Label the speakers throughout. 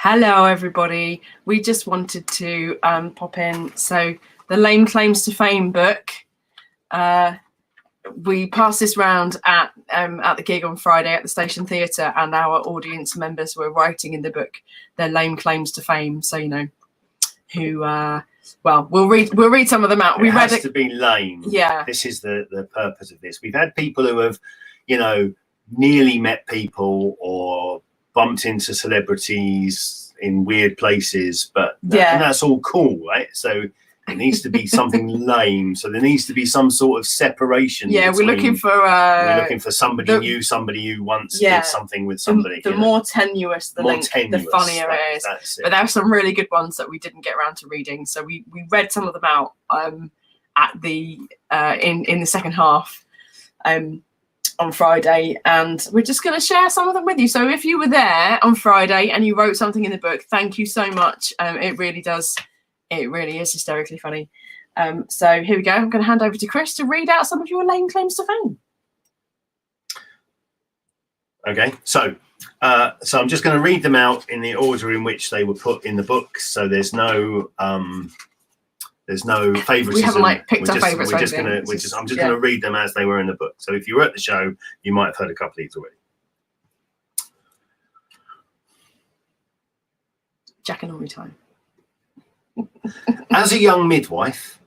Speaker 1: Hello, everybody. We just wanted to pop in. So the Lame Claims to Fame book, we passed this round at the gig on Friday at the Station Theatre, and our audience members were writing in the book their lame claims to fame. So, you know, who, well, we'll read some of them out.
Speaker 2: It has to be lame.
Speaker 1: Yeah.
Speaker 2: This is the purpose of this. We've had people who have, you know, nearly met people or bumped into celebrities in weird places, but and that's all cool, right? So it needs to be something lame. So there needs to be some sort of separation.
Speaker 1: Yeah, we're looking for
Speaker 2: somebody new, somebody who once did something with somebody.
Speaker 1: The more teneous the link, the funnier it is.
Speaker 2: That's it.
Speaker 1: But there are some really good ones that we didn't get around to reading. So we read some of them out at the in the second half on Friday, and we're just going to share some of them with you. So if you were there on Friday and you wrote something in the book, thank you so much. It really is hysterically funny. So here we go. I'm going to hand over to Chris to read out some of your lame claims to fame.
Speaker 2: Okay, so I'm just going to read them out in the order in which they were put in the book. So there's no favoritism.
Speaker 1: We haven't picked our favourites.
Speaker 2: I'm just going to read them as they were in the book. So if you were at the show, you might have heard a couple of these already.
Speaker 1: Jack and Ollie time.
Speaker 2: As a young midwife,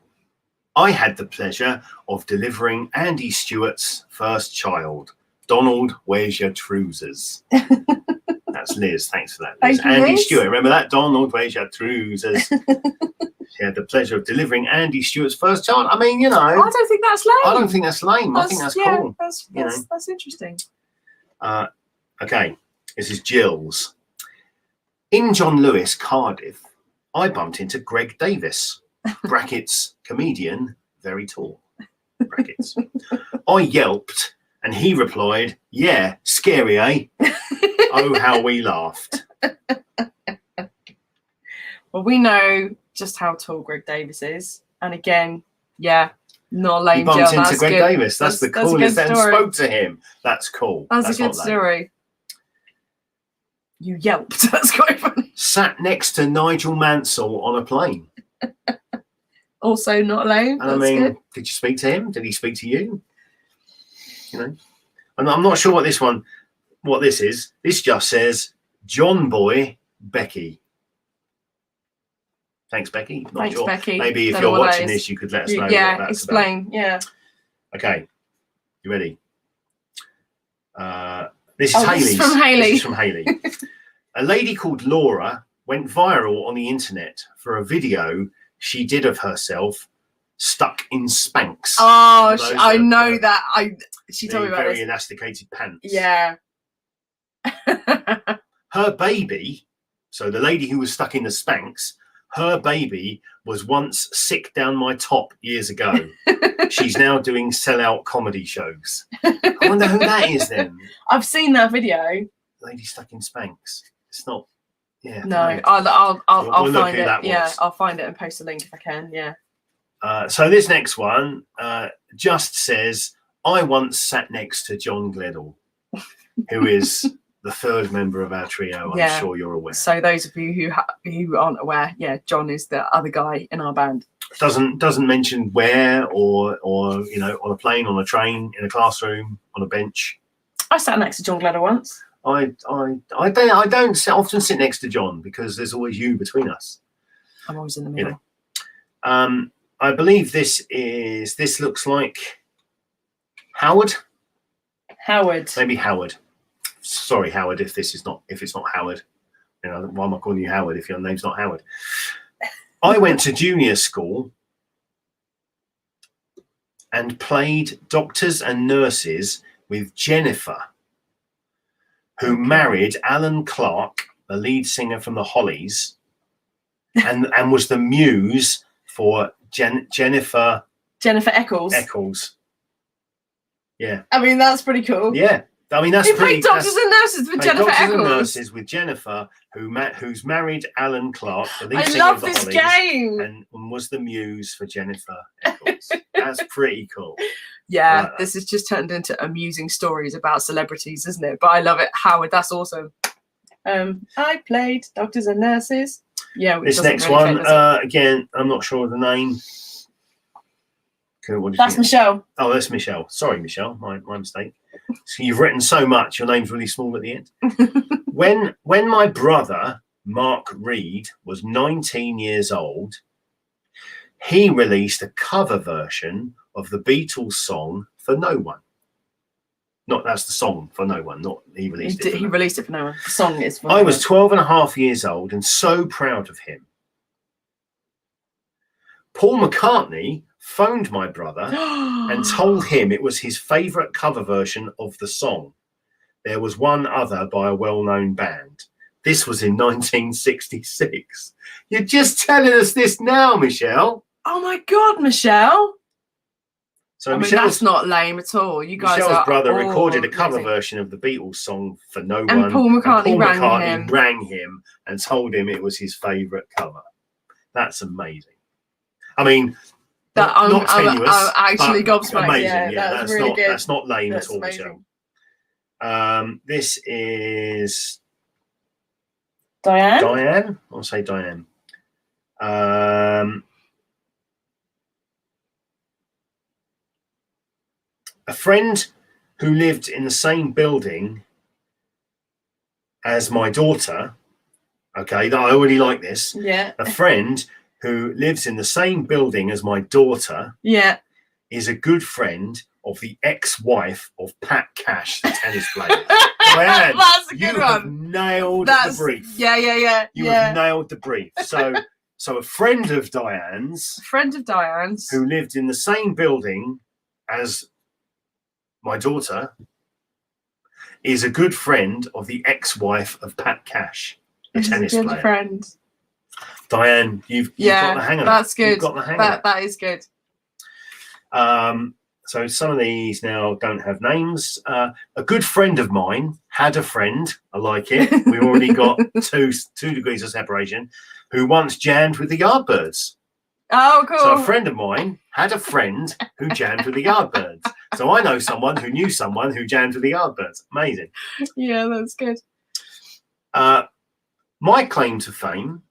Speaker 2: I had the pleasure of delivering Andy Stewart's first child. Donald, where's your trousers? That's Liz. Thanks for that, Liz. Andy Stewart. Remember that? Donald, where's your trousers? She had the pleasure of delivering Andy Stewart's first child. I mean, you know. I
Speaker 1: don't think that's lame.
Speaker 2: I don't think that's lame. I think that's cool.
Speaker 1: That's interesting.
Speaker 2: Okay. This is Jill's. In John Lewis, Cardiff, I bumped into Greg Davis, brackets, comedian, very tall, brackets. I yelped and he replied, yeah, scary, eh? Oh, how we laughed.
Speaker 1: Well, we know just how tall Greg Davis is. And again, not lame.
Speaker 2: You bumped into Greg Davis. That's the coolest. And spoke to him. That's cool.
Speaker 1: That's a good story. You yelped. That's quite funny.
Speaker 2: Sat next to Nigel Mansell on a plane.
Speaker 1: Also not lame.
Speaker 2: And I mean, good. Did you speak to him? Did he speak to you? You know, and I'm not sure what this is. This just says John Boy Becky. Thanks, Becky. Not sure.
Speaker 1: Becky.
Speaker 2: Maybe if you're watching this, you could let us know.
Speaker 1: Yeah,
Speaker 2: what that's
Speaker 1: explain.
Speaker 2: About.
Speaker 1: Yeah.
Speaker 2: Okay, you ready? This is Hayley.
Speaker 1: This
Speaker 2: is from Hayley. A lady called Laura went viral on the internet for a video she did of herself stuck in Spanx.
Speaker 1: Oh, I know that. She told me about
Speaker 2: very
Speaker 1: this.
Speaker 2: elasticated pants.
Speaker 1: Yeah.
Speaker 2: Her baby, so the lady who was stuck in the Spanx, her baby was once sick down my top years ago. She's now doing sellout comedy shows. I wonder who that is then.
Speaker 1: I've seen that video.
Speaker 2: Lady stuck in Spanx. It's not. Yeah.
Speaker 1: No, I'll
Speaker 2: we'll
Speaker 1: find it. Yeah, I'll find it and post a link if I can. Yeah.
Speaker 2: So this next one just says, I once sat next to John Gledall, who is the third member of our trio. I'm sure you're aware.
Speaker 1: So those of you who aren't aware, John is the other guy in our band.
Speaker 2: Doesn't mention where or you know, on a plane, on a train, in a classroom, on a bench.
Speaker 1: I sat next to John Gledall once.
Speaker 2: I don't often sit next to John because there's always you between us.
Speaker 1: I'm always in the middle.
Speaker 2: You know. I believe this looks like Howard. Maybe Howard. Sorry, Howard, if it's not Howard. You know, why am I calling you Howard if your name's not Howard? I went to junior school and played doctors and nurses with Jennifer, who married Alan Clark, the lead singer from the Hollies, and was the muse for Jennifer Eccles. Yeah.
Speaker 1: I mean, that's pretty cool.
Speaker 2: Yeah. I mean, that's
Speaker 1: you played doctors and nurses with Jennifer Eccles.
Speaker 2: And nurses with Jennifer, who's married Alan Clark, the lead singer
Speaker 1: love
Speaker 2: of the
Speaker 1: this
Speaker 2: Hollies,
Speaker 1: game.
Speaker 2: and was the muse for Jennifer Eccles. That's pretty cool.
Speaker 1: Yeah, this has just turned into amusing stories about celebrities, isn't it? But I love it. Howard, that's awesome. I played doctors and nurses. Yeah,
Speaker 2: This
Speaker 1: doesn't
Speaker 2: next
Speaker 1: really
Speaker 2: one,
Speaker 1: fit, does it?
Speaker 2: again, I'm not sure of the name. What do you
Speaker 1: That's
Speaker 2: think?
Speaker 1: Michelle.
Speaker 2: Oh, that's Michelle. Sorry, Michelle, my mistake. So you've written so much, your name's really small at the end. When my brother Mark Reed was 19 years old, he released a cover version of the Beatles song For No One. Not that's the song For No One, not he released it.
Speaker 1: He released it for no one. The song is for
Speaker 2: I
Speaker 1: no
Speaker 2: was
Speaker 1: one.
Speaker 2: 12 and a half years old and so proud of him. Paul McCartney phoned my brother and told him it was his favourite cover version of the song. There was one other by a well-known band. This was in 1966. You're just telling us this now, Michelle.
Speaker 1: Oh my God, Michelle.
Speaker 2: So
Speaker 1: I mean, that's not lame at all. You guys
Speaker 2: Michelle's
Speaker 1: are
Speaker 2: brother recorded a cover
Speaker 1: amazing.
Speaker 2: version of the Beatles song For No
Speaker 1: And
Speaker 2: One.
Speaker 1: Paul McCartney
Speaker 2: rang him and told him it was his favourite cover. That's amazing. I mean, not tenuous,
Speaker 1: I'm actually gobsmacked.
Speaker 2: amazing.
Speaker 1: Yeah, that's really good.
Speaker 2: That's not lame
Speaker 1: That's
Speaker 2: at all,
Speaker 1: amazing.
Speaker 2: Michelle. This is
Speaker 1: Diane.
Speaker 2: Diane. I'll say Diane. A friend who lived in the same building as my daughter. Okay, I already like this.
Speaker 1: Yeah.
Speaker 2: A friend who lives in the same building as my daughter.
Speaker 1: Yeah.
Speaker 2: Is a good friend of the ex-wife of Pat Cash, the tennis player. Diane,
Speaker 1: that's a good
Speaker 2: you have nailed the brief.
Speaker 1: Yeah. You
Speaker 2: have nailed the brief. So a friend of Diane's,
Speaker 1: who
Speaker 2: lived in the same building as my daughter, is a good friend of the ex-wife of Pat Cash, the tennis player.
Speaker 1: Friend.
Speaker 2: Diane, you've got the hang of it.
Speaker 1: That's good.
Speaker 2: You've got the hang of it.
Speaker 1: That is good.
Speaker 2: So some of these now don't have names. A good friend of mine had a friend. I like it. We've already got two degrees of separation. Who once jammed with the Yardbirds.
Speaker 1: Oh, cool.
Speaker 2: So a friend of mine had a friend who jammed with the Yardbirds. So I know someone who knew someone who jammed with the Yardbirds. Amazing.
Speaker 1: Yeah, that's good.
Speaker 2: My claim to fame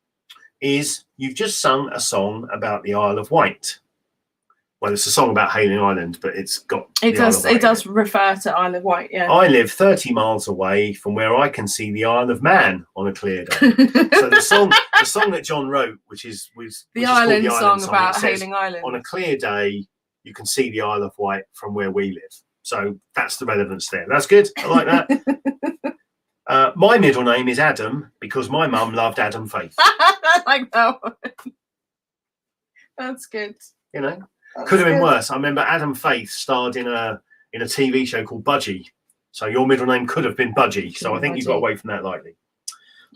Speaker 2: is you've just sung a song about the Isle of Wight. Well, it's a song about Hayling Island, but it does
Speaker 1: refer to Isle of Wight. Yeah.
Speaker 2: I live 30 miles away from where I can see the Isle of Man on a clear day. So the song that John wrote, which is
Speaker 1: the Island song about Hayling Island.
Speaker 2: On a clear day, you can see the Isle of Wight from where we live. So that's the relevance there. That's good. I like that. My middle name is Adam because my mum loved Adam Faith.
Speaker 1: I like that one. That's good.
Speaker 2: You know. Could have been worse. I remember Adam Faith starred in a TV show called Budgie. So your middle name could have been Budgie. So I think you got away from that lightly.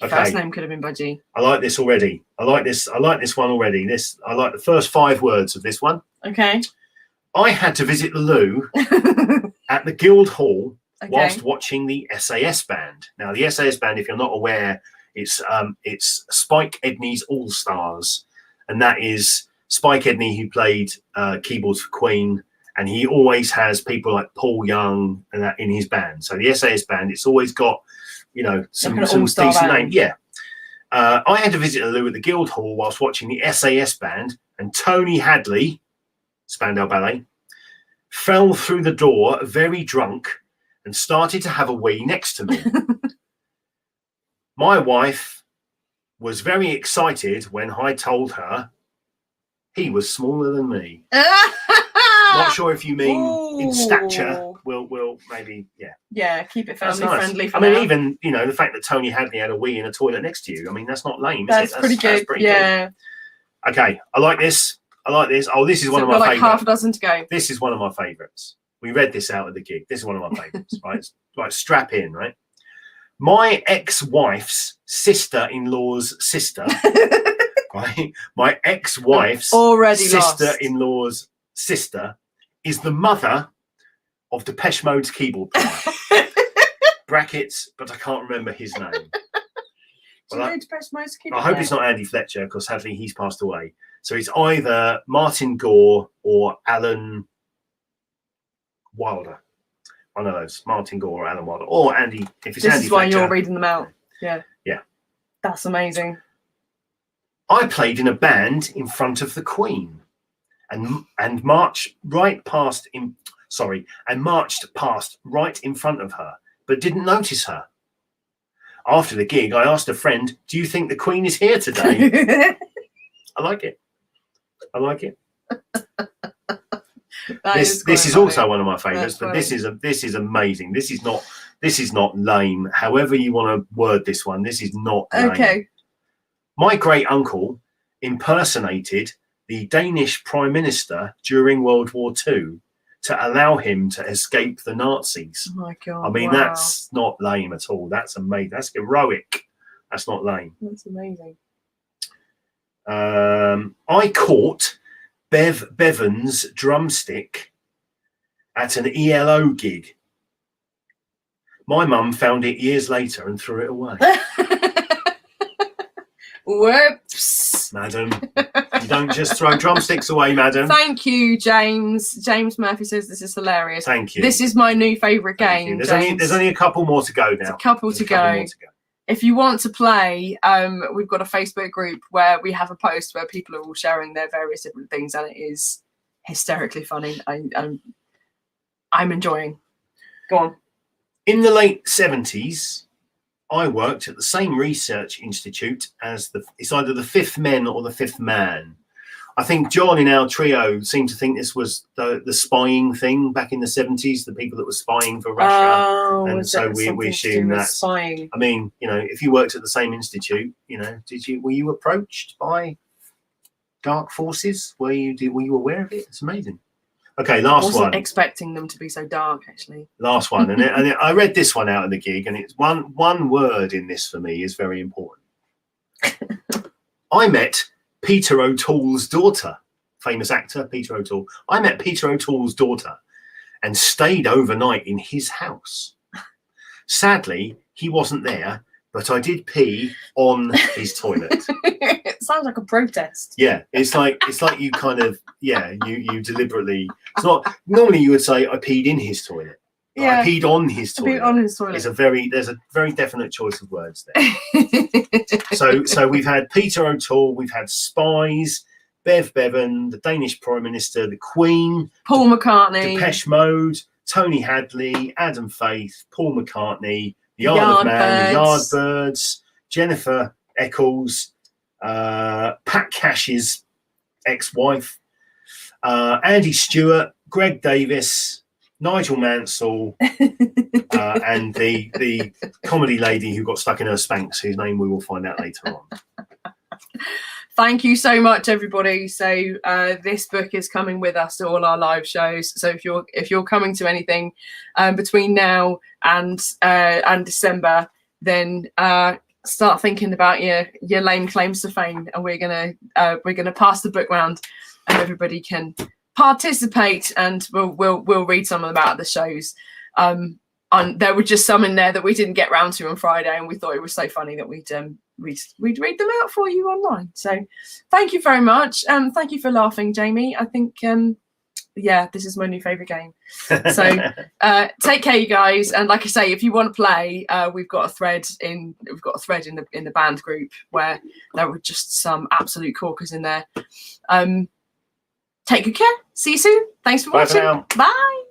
Speaker 2: Okay.
Speaker 1: First name could have been Budgie.
Speaker 2: I like this already. I like this one already. I like the first 5 words of this one.
Speaker 1: Okay.
Speaker 2: I had to visit the loo at the Guildhall whilst watching the SAS band. Now the SAS band, if you're not aware, it's Spike Edney's All Stars, and that is Spike Edney, who played keyboards for Queen, and he always has people like Paul Young and that in his band. So the SAS band, it's always got, some decent names. Yeah. I had to visit a loo at the Guildhall whilst watching the SAS band, and Tony Hadley, Spandau Ballet, fell through the door very drunk and started to have a wee next to me. My wife was very excited when I told her he was smaller than me. Not sure if you mean in stature. We'll maybe, yeah.
Speaker 1: Yeah, keep it family friendly for
Speaker 2: I
Speaker 1: now.
Speaker 2: mean, even, the fact that Tony Hadley had a wee in a toilet next to you, I mean, that's not lame, is it?
Speaker 1: That's pretty good. Yeah.
Speaker 2: Good. Okay, I like this. Oh, this is one of my favourites.
Speaker 1: Half a dozen to go.
Speaker 2: This is one of my favourites. We read this out at the gig. This is one of my favourites, right? Right, strap in, right? My ex-wife's sister-in-law's sister... Right? My ex-wife's sister-in-law's sister is the mother of Depeche Mode's keyboard player. Brackets, but I can't remember his name. I hope it's not Andy Fletcher, because sadly he's passed away. So it's either Martin Gore or Alan Wilder. One of those, Martin Gore or Alan Wilder, or Andy. If it's
Speaker 1: This
Speaker 2: Andy
Speaker 1: is why
Speaker 2: Fletcher,
Speaker 1: you're reading them out. Yeah. That's amazing.
Speaker 2: I played in a band in front of the Queen and marched past right in front of her, but didn't notice her. After the gig, I asked a friend, "Do you think the Queen is here today?" I like it. This is also one of my favourites, but this is amazing. This is not lame. However you want to word this one, this is not lame.
Speaker 1: Okay.
Speaker 2: My great uncle impersonated the Danish Prime Minister during World War II to allow him to escape the Nazis.
Speaker 1: Oh my God!
Speaker 2: I mean, that's not lame at all. That's amazing. That's heroic. That's not lame.
Speaker 1: That's amazing.
Speaker 2: I caught Bev Bevan's drumstick at an ELO gig. My mum found it years later and threw it away.
Speaker 1: Whoops.
Speaker 2: Madam, you don't just throw drumsticks away, madam.
Speaker 1: Thank you, James. James Murphy says this is hilarious.
Speaker 2: Thank you.
Speaker 1: This is my new favourite game.
Speaker 2: There's only a couple more to go now.
Speaker 1: There's a couple to go. If you want to play, we've got a Facebook group where we have a post where people are all sharing their various different things, and it is hysterically funny. I'm enjoying. Go on.
Speaker 2: In the late 70s, I worked at the same research institute as it's either the Fifth Men or the Fifth Man. I think John in our trio seemed to think this was the spying thing back in the 70s, the people that were spying for Russia.
Speaker 1: Oh,
Speaker 2: and so we assume that
Speaker 1: spying.
Speaker 2: I mean, if you worked at the same institute, were you approached by dark forces? Were you aware of it? It's amazing. Okay, last one. I wasn't
Speaker 1: expecting them to be so dark, actually.
Speaker 2: Last one, and I read this one out at the gig, and it's one word in this for me is very important. I met Peter O'Toole's daughter, famous actor Peter O'Toole. I met Peter O'Toole's daughter and stayed overnight in his house. Sadly, he wasn't there, but I did pee on his toilet.
Speaker 1: It sounds like a protest.
Speaker 2: Yeah, it's like you kind of you deliberately. It's not normally you would say I peed in his toilet.
Speaker 1: Yeah,
Speaker 2: I peed on his toilet.
Speaker 1: Peed on his toilet.
Speaker 2: There's a very definite choice of words there. so we've had Peter O'Toole, we've had spies, Bev Bevan, the Danish Prime Minister, the Queen,
Speaker 1: Paul McCartney,
Speaker 2: Depeche Mode, Tony Hadley, Adam Faith, Paul McCartney, the Isle of Man, the Yardbirds, Jennifer Eccles, Pat Cash's ex-wife, Andy Stewart, Greg Davis, Nigel Mansell, and the comedy lady who got stuck in her Spanx, whose name we will find out later on.
Speaker 1: Thank you so much, everybody. So this book is coming with us to all our live shows. So if you're coming to anything between now and December, then start thinking about your lame claims to fame, and we're gonna pass the book round, and everybody can participate, and we'll read some of them out of the shows. And there were just some in there that we didn't get round to on Friday, and we thought it was so funny that we'd read them out for you online. So thank you very much. Thank you for laughing, Jamie. I think this is my new favorite game. So take care, you guys. And like I say, if you want to play, we've got a thread in the band group where there were just some absolute corkers in there. Take good care. See you soon. Thanks for watching.
Speaker 2: Bye for now.
Speaker 1: Bye.